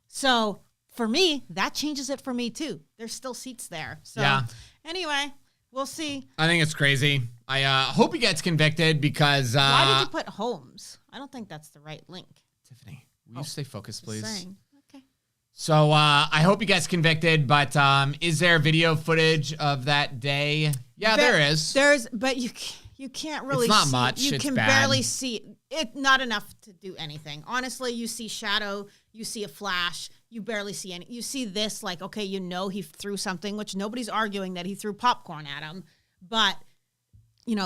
So for me, that changes it for me too. There's still seats there. So yeah. Anyway, we'll see. I think it's crazy. I hope he gets convicted because... Why did you put Holmes? I don't think that's the right link. Tiffany, will you stay focused, please? Saying. Okay. So I hope he gets convicted, but is there video footage of that day? Yeah, there is. But you can't really. It's not see, much. You It's can bad. barely see it. Not enough to do anything. Honestly, you see shadow. You see a flash. You barely see any. You see this, like, okay, he threw something, which nobody's arguing that he threw popcorn at him, but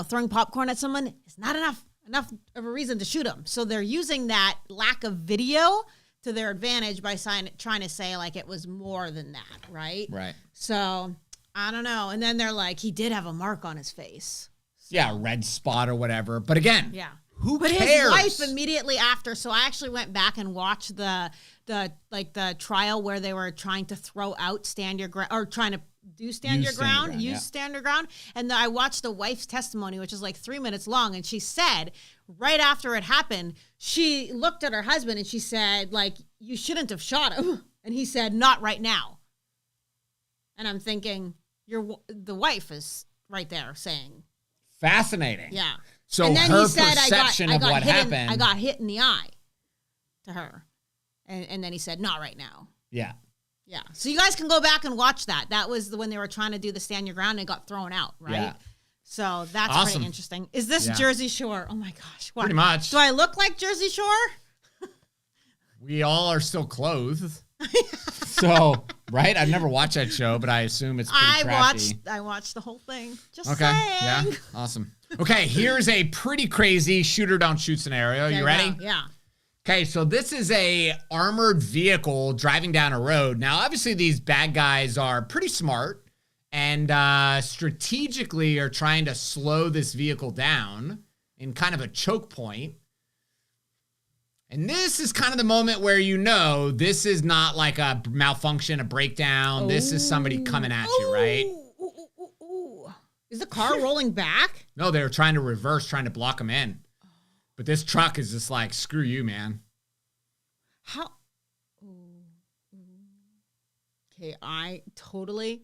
throwing popcorn at someone is not enough of a reason to shoot him. So they're using that lack of video to their advantage by trying to say like it was more than that, right? Right. So I don't know. And then they're like, he did have a mark on his face. So, yeah, red spot or whatever. But again, yeah. Who but cares? His wife immediately after. So I actually went back and watched the trial where they were trying to throw out stand your ground or trying to do stand your ground, stand your ground. And I watched the wife's testimony, which is like 3 minutes long. And she said right after it happened, she looked at her husband and she said, like, you shouldn't have shot him. And he said, not right now. And I'm thinking, the wife is right there saying. Fascinating. Yeah. So and then her he said, perception of what happened. I got hit in the eye to her. And then he said, not right now. Yeah. Yeah. So you guys can go back and watch that. That was when they were trying to do the stand your ground and it got thrown out, right? Yeah. So that's Awesome. pretty interesting. Is this Jersey Shore? Oh my gosh. What? Pretty much. Do I look like Jersey Shore? We all are still clothed. So, right? I've never watched that show, but I assume it's pretty trashy. I watched the whole thing. Just okay. saying. Yeah. Awesome. Okay, here's a pretty crazy shoot or don't shoot scenario. You ready? Go. Yeah. Okay, so this is a armored vehicle driving down a road. Now, obviously, these bad guys are pretty smart and strategically are trying to slow this vehicle down in kind of a choke point. And this is kind of the moment where this is not like a malfunction, a breakdown. This is somebody coming at you, right? Ooh. Is the car rolling back? No, they were trying to reverse, trying to block them in. But this truck is just like, screw you, man. How? Okay, I totally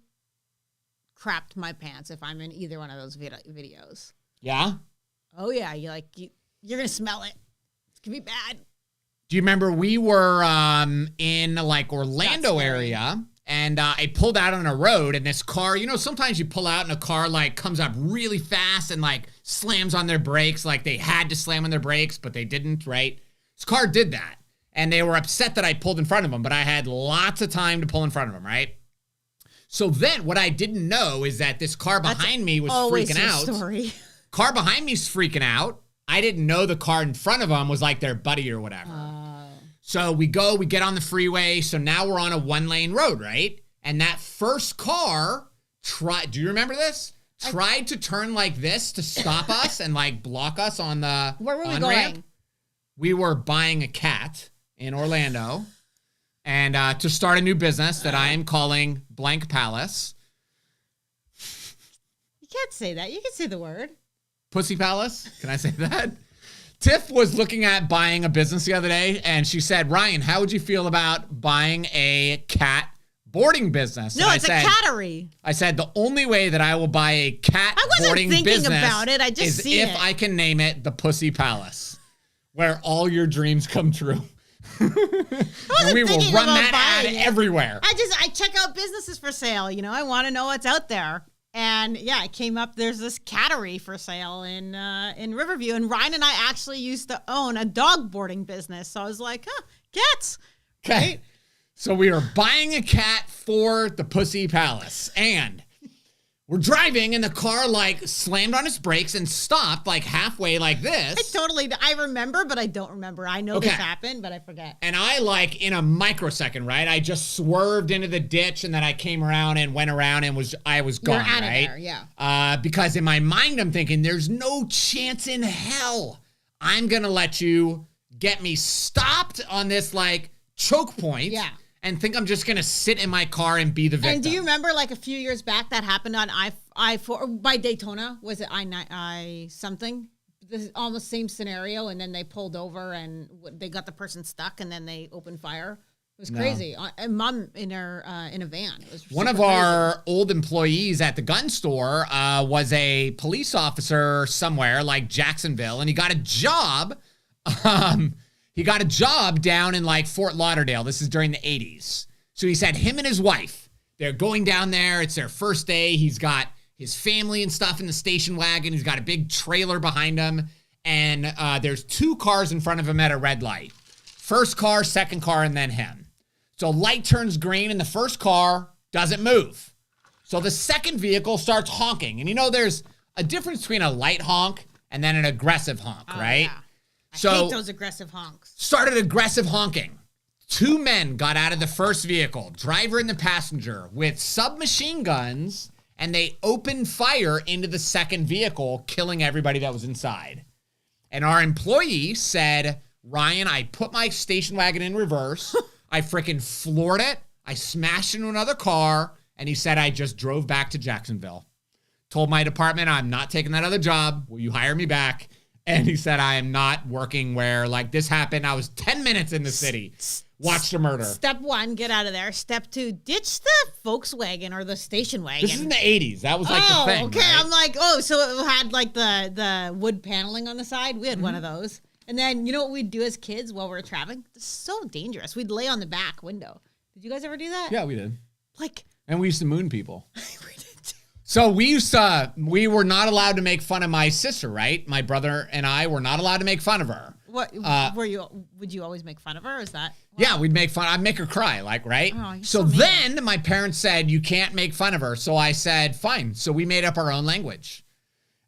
crapped my pants if I'm in either one of those videos. Yeah? Oh, yeah. You're going to smell it. It's going to be bad. Do you remember we were in like Orlando area and I pulled out on a road and this car, sometimes you pull out and a car like comes up really fast and like slams on their brakes. Like they had to slam on their brakes, but they didn't, right? This car did that. And they were upset that I pulled in front of them, but I had lots of time to pull in front of them, right? So then what I didn't know is that this car behind me was freaking out. Story. Car behind me's freaking out. I didn't know the car in front of them was like their buddy or whatever. So we get on the freeway. So now we're on a 1-lane road, right? And that first car do you remember this? Tried to turn like this to stop us and like block us on the Where were we on-ramp. going? We were buying a cat in Orlando and to start a new business that I am calling Blank Palace. You can't say that. You can say the word. Pussy Palace? Can I say that? Tiff was looking at buying a business the other day and she said, Ryan, how would you feel about buying a cat boarding business? No, and it's a cattery. I said, the only way that I will buy a cat boarding business about it. I just is see if it. I can name it the Pussy Palace, where all your dreams come true. And we will run that ad everywhere. I check out businesses for sale. I want to know what's out there. And yeah, it came up. There's this cattery for sale in Riverview, and Ryan and I actually used to own a dog boarding business. So I was like, cats. Okay. Right? So we are buying a cat for the Pussy Palace, and we're driving, and the car like slammed on its brakes and stopped like halfway like this. I remember, but I don't remember. I know this happened, but I forget. And I like in a microsecond, right? I just swerved into the ditch, and then I came around and went around and I was gone, You're out right? of there, yeah. Because in my mind, I'm thinking, there's no chance in hell I'm gonna let you get me stopped on this like choke point. Yeah. And think I'm just gonna sit in my car and be the victim. And do you remember like a few years back that happened on I-4 by Daytona? Was it I something? This is almost same scenario, and then they pulled over and they got the person stuck, and then they opened fire. It was crazy. And mom in a van. It was one of our old employees at the gun store was a police officer somewhere like Jacksonville, and he got a job. He got a job down in like Fort Lauderdale. This is during the 80s. So he said him and his wife, they're going down there. It's their first day. He's got his family and stuff in the station wagon. He's got a big trailer behind him. And there's 2 cars in front of him at a red light. First car, second car, and then him. So light turns green and the first car doesn't move. So the second vehicle starts honking. And there's a difference between a light honk and then an aggressive honk, right? Yeah. I hate those aggressive honks. Started aggressive honking. 2 men got out of the first vehicle, driver and the passenger, with submachine guns, and they opened fire into the second vehicle, killing everybody that was inside. And our employee said, Ryan, I put my station wagon in reverse. I freaking floored it. I smashed into another car. And he said, I just drove back to Jacksonville. Told my department, I'm not taking that other job. Will you hire me back? And he said, I am not working where like this happened. I was 10 minutes in the city. Watched a murder. Step 1, get out of there. Step 2, ditch the Volkswagen or the station wagon. This is in the 80s. That was like the thing. Okay. Right? I'm like, so it had like the wood paneling on the side. We had one of those. And then you know what we'd do as kids while we were traveling? This is so dangerous. We'd lay on the back window. Did you guys ever do that? Yeah, we did. Like, and we used to moon people. we did too. So we were not allowed to make fun of my sister, right? My brother and I were not allowed to make fun of her. What would you always make fun of her? Is that? Yeah, we'd make fun. I'd make her cry, like, right? Oh, so then my parents said, you can't make fun of her. So I said, fine. So we made up our own language.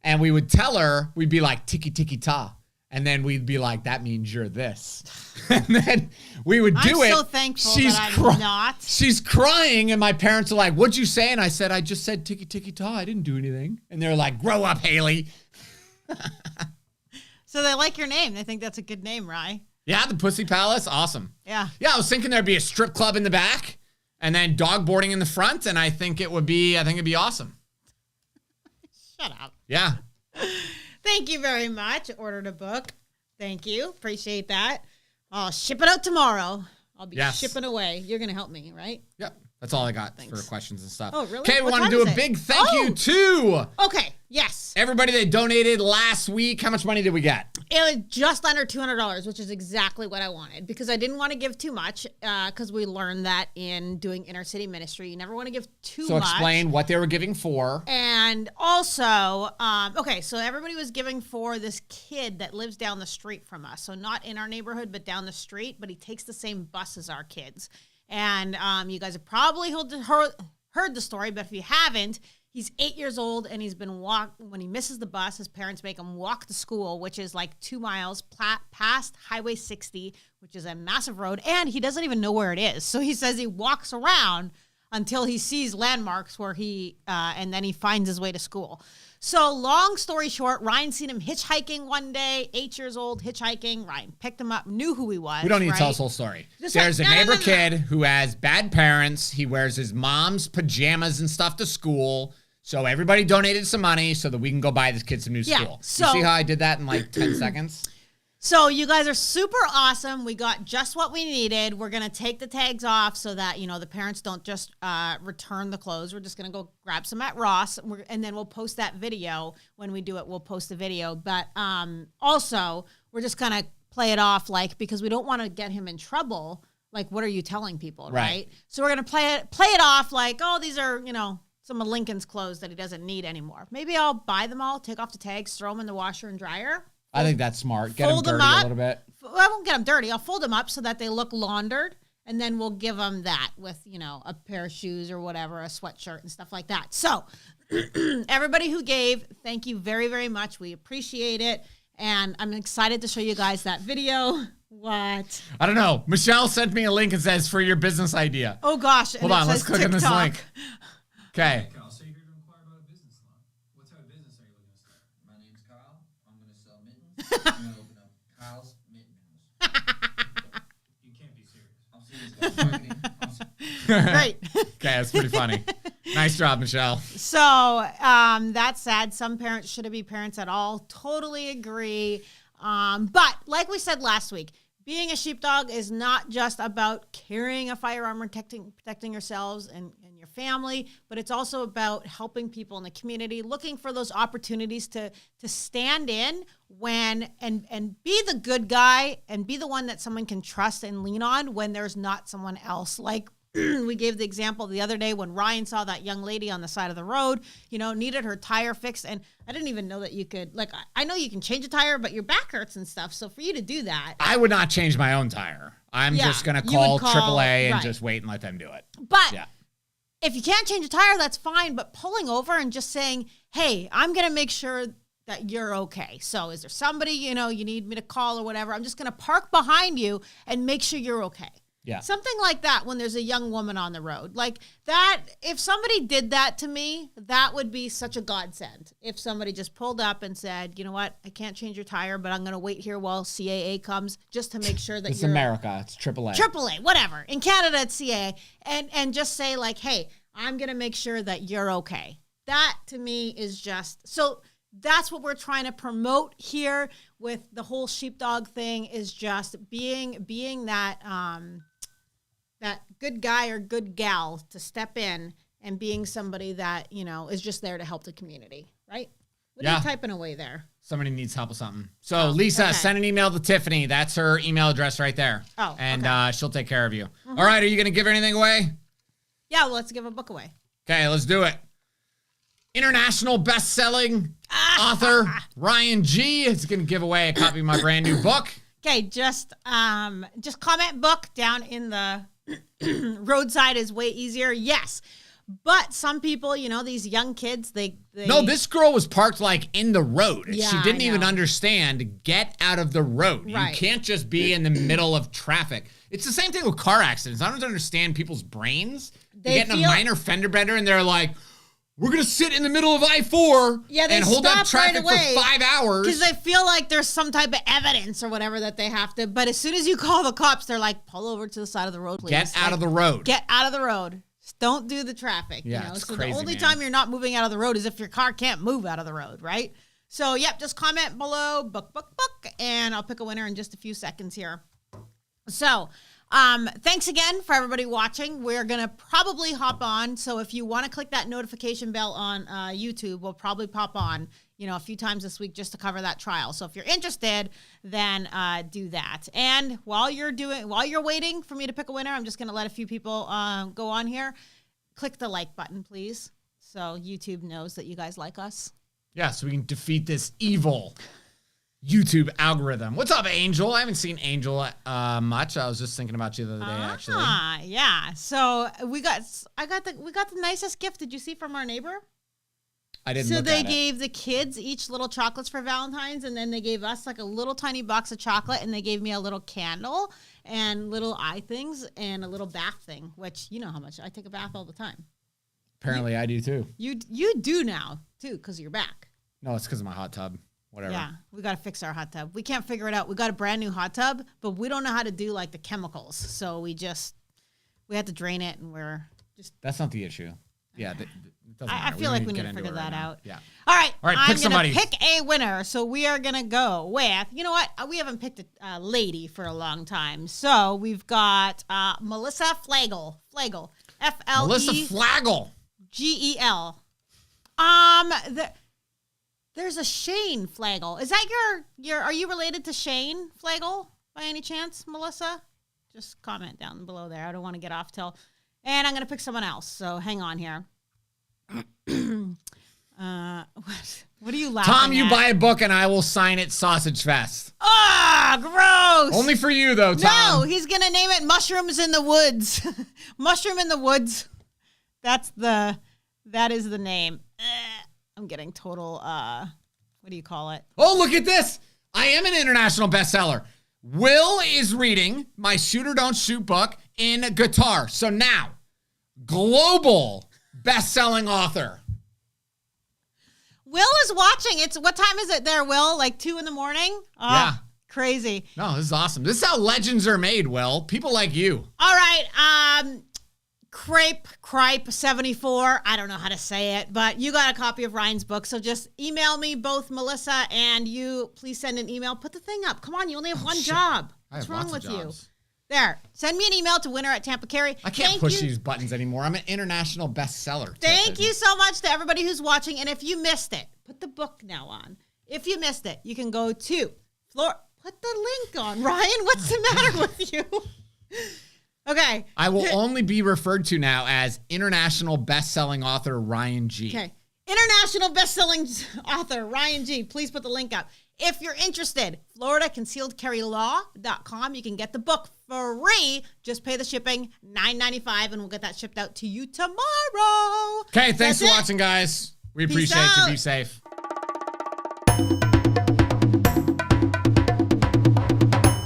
And we would tell her, we'd be like, tiki tiki ta. And then we'd be like, that means you're this. And then we would do it. I'm so thankful that I'm not. She's crying, and my parents are like, what'd you say? And I said, I just said tiki tiki ta. I didn't do anything. And they're like, grow up, Haley. So they like your name. They think that's a good name, Rye. Yeah, the Pussy Palace. Awesome. Yeah. Yeah, I was thinking there'd be a strip club in the back and then dog boarding in the front, and I think it'd be awesome. Shut up. Yeah. Thank you very much. Ordered a book. Thank you. Appreciate that. I'll ship it out tomorrow. I'll be shipping away. You're going to help me, right? Yep. That's all I got for questions and stuff. Oh, really? Okay, we What want to time do is a it? big thank you to Okay. Yes. everybody that donated last week. How much money did we get? It was just under $200, which is exactly what I wanted because I didn't want to give too much because we learned that in doing inner city ministry, you never want to give too much. So explain what they were giving for. And also, so everybody was giving for this kid that lives down the street from us. So not in our neighborhood, but down the street, but he takes the same bus as our kids. And you guys have probably heard the story, but if you haven't, He's 8 years old, and he's been when he misses the bus, his parents make him walk to school, which is like 2 miles past Highway 60, which is a massive road, and he doesn't even know where it is. So he says he walks around until he sees landmarks where and then he finds his way to school. So long story short, Ryan seen him hitchhiking one day, 8 years old, hitchhiking. Ryan picked him up, knew who he was. We don't need to tell his whole story. Just There's like, a no, neighbor no, no, no. kid who has bad parents. He wears his mom's pajamas and stuff to school. So everybody donated some money so that we can go buy this kid some new school. So, you see how I did that in like 10 seconds? So you guys are super awesome. We got just what we needed. We're going to take the tags off so that, the parents don't just return the clothes. We're just going to go grab some at Ross, and then we'll post that video. When we do it, we'll post the video. But also, we're just going to play it off because we don't want to get him in trouble. Like, what are you telling people, right? So we're going to play it off like, oh, these are, some of Lincoln's clothes that he doesn't need anymore. Maybe I'll buy them all, take off the tags, throw them in the washer and dryer. I think that's smart. Get them Fold dirty them up. a little bit. Well, I won't get them dirty. I'll fold them up so that they look laundered, and then we'll give them that with, a pair of shoes or whatever, a sweatshirt and stuff like that. So everybody who gave, thank you very, very much. We appreciate it, and I'm excited to show you guys that video. What? I don't know. Michelle sent me a link and says, for your business idea. Oh, gosh. Hold on. Let's click on this link. Okay. Kyle, so you're here to inquire about a business loan. What type of business are you looking to start? My name's Kyle. I'm going to sell mittens. I'm going to open up Kyle's Mitten House. You can't be serious. I'm serious about marketing. Great. Okay, that's pretty funny. Nice job, Michelle. So that's sad. Some parents shouldn't be parents at all. Totally agree. But like we said last week, being a sheepdog is not just about carrying a firearm or protecting yourselves and your family, but it's also about helping people in the community, looking for those opportunities to stand in and be the good guy and be the one that someone can trust and lean on when there's not someone else. Like we gave the example the other day when Ryan saw that young lady on the side of the road, needed her tire fixed. And I didn't even know that you could, I know you can change a tire, but your back hurts and stuff. So for you to do that. I would not change my own tire. I'm just going to call AAA and just wait and let them do it. But if you can't change a tire, that's fine. But pulling over and just saying, hey, I'm going to make sure that you're okay. So is there somebody, you need me to call or whatever? I'm just going to park behind you and make sure you're okay. Yeah. Something like that when there's a young woman on the road. Like that, if somebody did that to me, that would be such a godsend. If somebody just pulled up and said, you know what, I can't change your tire, but I'm going to wait here while CAA comes just to make sure that it's America. It's AAA. AAA, whatever. In Canada, it's CAA. And just say like, hey, I'm going to make sure that you're okay. That to me is just, so that's what we're trying to promote here with the whole sheepdog thing is just being that, that good guy or good gal to step in and being somebody that, is just there to help the community, right? What are you typing away there? Somebody needs help with something. So Lisa, send an email to Tiffany. That's her email address right there. Oh, and she'll take care of you. Mm-hmm. All right, are you going to give anything away? Yeah, well, let's give a book away. Okay, let's do it. International best-selling author Ryan G is going to give away a copy of my brand new book. Okay, just comment book down in the roadside is way easier. Yes. But some people, these young kids, they No, this girl was parked in the road. Yeah, she didn't even understand, get out of the road. Right. You can't just be in the middle of traffic. It's the same thing with car accidents. I don't understand people's brains. They get in a minor fender bender and they're like, we're going to sit in the middle of I-4 and hold up traffic for 5 hours. Because they feel like there's some type of evidence or whatever that they have to. But as soon as you call the cops, they're like, pull over to the side of the road, please. Get out of the road. Get out of the road. Just don't do the traffic. Yeah, it's so crazy, the only man. time you're not moving out of the road is if your car can't move out of the road, right? So, just comment below, book, and I'll pick a winner in just a few seconds here. So, thanks again for everybody watching. We're going to probably hop on. So if you want to click that notification bell on YouTube, we'll probably pop on, a few times this week just to cover that trial. So if you're interested, then do that. And while you're waiting for me to pick a winner, I'm just going to let a few people go on here. Click the like button, please. So YouTube knows that you guys like us. Yeah, so we can defeat this evil YouTube algorithm. What's up, Angel? I haven't seen Angel much. I was just thinking about you the other day, actually. Yeah. So we got the nicest gift. Did you see from our neighbor? I didn't So look they at it. gave the kids each little chocolates for Valentine's, and then they gave us like a little tiny box of chocolate, and they gave me a little candle and little eye things and a little bath thing, which you know how much I take a bath all the time. Apparently, I do too. You do now too because of your back. No, it's because of my hot tub. Whatever. Yeah, we got to fix our hot tub. We can't figure it out. We got a brand new hot tub, but we don't know how to do like the chemicals, so we had to drain it, and we're just. That's not the issue. Yeah, it doesn't I matter. feel don't like we need get to into figure it right that now. out. Yeah. All right, All right, I'm pick gonna somebody. pick a winner. So we are gonna go with. You know what? We haven't picked a lady for a long time. So we've got Melissa Flagel. Flagel. Melissa FLEGEL. There's a Shane Flagel. Is that your? Are you related to Shane Flagel by any chance, Melissa? Just comment down below there. I don't want to get off till. And I'm gonna pick someone else. So hang on here. What are you laughing Tom, you at? buy a book and I will sign it Sausage Fest. Ah, gross. Only for you though, Tom. No, he's gonna name it Mushrooms in the Woods. Mushroom in the Woods. That is the name. I'm getting total what do you call it? Oh, look at this. I am an international bestseller. Will is reading my Shoot or Don't Shoot book in guitar. So now, global best-selling author. Will is watching. What time is it there, Will? Like 2 a.m? Oh, Yeah. Crazy. No, this is awesome. This is how legends are made, Will. People like you. All right. Cripe 74. I don't know how to say it, but you got a copy of Ryan's book. So just email me, both Melissa and you. Please send an email. Put the thing up. Come on. You only have one shit. job. I What's have wrong lots with of you? jobs. There. Send me an email to winner@TampaCarry. I can't Thank push you. these buttons anymore. I'm an international bestseller. Thank you so much to everybody who's watching. And if you missed it, put the book now on. If you missed it, you can go to Put the link on. Ryan, what's the matter with you? Okay. I will only be referred to now as international best-selling author Ryan G. Okay. International best-selling author Ryan G. Please put the link up. If you're interested, FloridaConcealedCarryLaw.com. You can get the book free. Just pay the shipping, $9.95, and we'll get that shipped out to you tomorrow. Okay, thanks That's for it. watching, guys. We Peace appreciate you. out. Be safe.